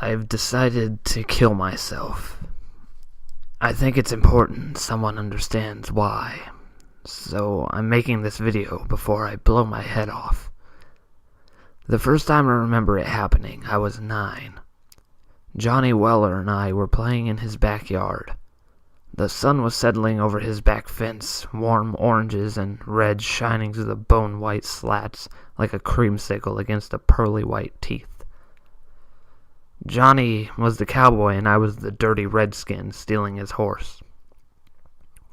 I've decided to kill myself. I think it's important someone understands why. So I'm making this video before I blow my head off. The first time I remember it happening, I was 9. Johnny Weller and I were playing in his backyard. The sun was settling over his back fence, warm oranges and reds shining through the bone-white slats like a creamsicle against the pearly white teeth. Johnny was the cowboy and I was the dirty redskin stealing his horse.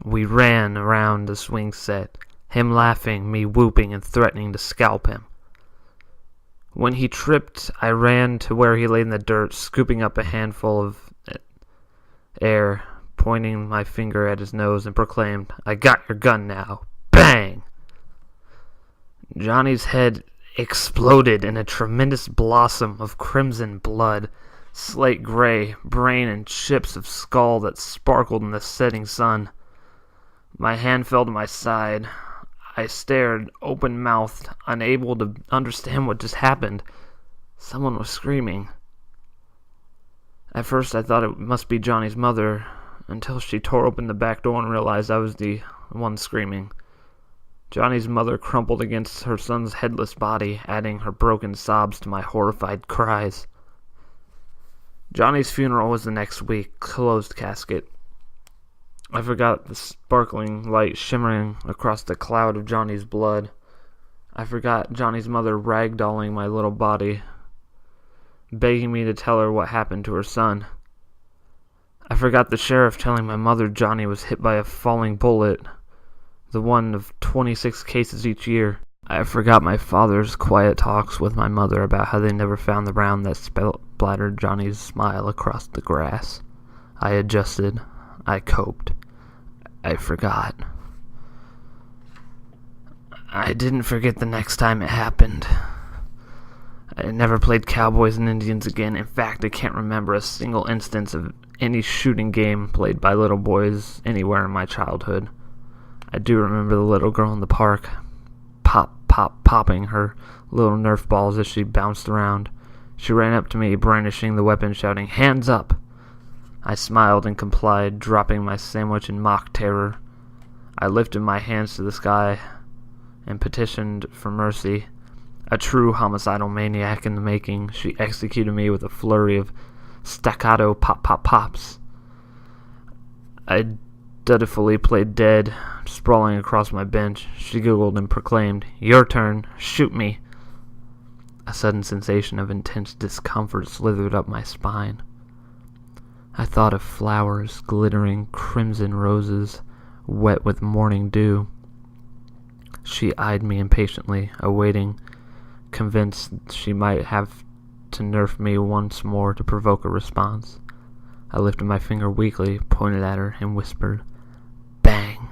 We ran around the swing set, him laughing, me whooping and threatening to scalp him. When he tripped, I ran to where he lay in the dirt, scooping up a handful of air, pointing my finger at his nose, and proclaimed, "I got your gun now." Bang! Johnny's head exploded in a tremendous blossom of crimson blood, slate gray, brain and chips of skull that sparkled in the setting sun. My hand fell to my side. I stared, open-mouthed, unable to understand what just happened. Someone was screaming. At first I thought it must be Johnny's mother, until she tore open the back door and realized I was the one screaming. Johnny's mother crumpled against her son's headless body, adding her broken sobs to my horrified cries. Johnny's funeral was the next week, closed casket. I forgot the sparkling light shimmering across the cloud of Johnny's blood. I forgot Johnny's mother ragdolling my little body, begging me to tell her what happened to her son. I forgot the sheriff telling my mother Johnny was hit by a falling bullet, the one of 26 cases each year. I forgot my father's quiet talks with my mother about how they never found the round that splattered Johnny's smile across the grass. I adjusted. I coped. I forgot. I didn't forget the next time it happened. I never played cowboys and Indians again. In fact, I can't remember a single instance of any shooting game played by little boys anywhere in my childhood. I do remember the little girl in the park, popping her little Nerf balls as she bounced around. She ran up to me, brandishing the weapon, shouting, "Hands up!" I smiled and complied, dropping my sandwich in mock terror. I lifted my hands to the sky and petitioned for mercy. A true homicidal maniac in the making, she executed me with a flurry of staccato pops. I dutifully played dead, sprawling across my bench. She giggled and proclaimed, "Your turn, shoot me." A sudden sensation of intense discomfort slithered up my spine. I thought of flowers, glittering crimson roses, wet with morning dew. She eyed me impatiently, awaiting, convinced she might have to nerf me once more to provoke a response. I lifted my finger weakly, pointed at her, and whispered, "Bang!"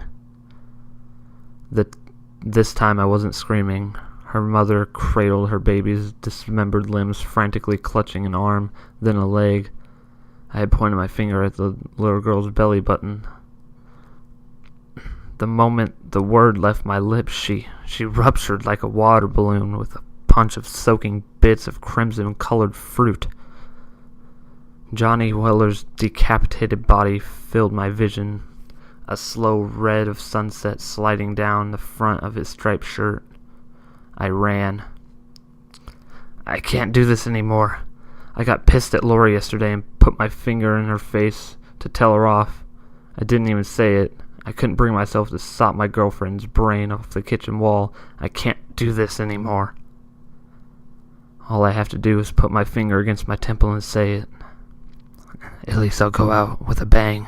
This time I wasn't screaming. Her mother cradled her baby's dismembered limbs, frantically clutching an arm, then a leg. I had pointed my finger at the little girl's belly button. The moment the word left my lips, she ruptured like a water balloon with a punch of soaking bits of crimson-colored fruit. Johnny Weller's decapitated body filled my vision, a slow red of sunset sliding down the front of his striped shirt. I ran. I can't do this anymore. I got pissed at Lori yesterday and put my finger in her face to tell her off. I didn't even say it. I couldn't bring myself to sop my girlfriend's brain off the kitchen wall. I can't do this anymore. All I have to do is put my finger against my temple and say it. At least I'll go out with a bang.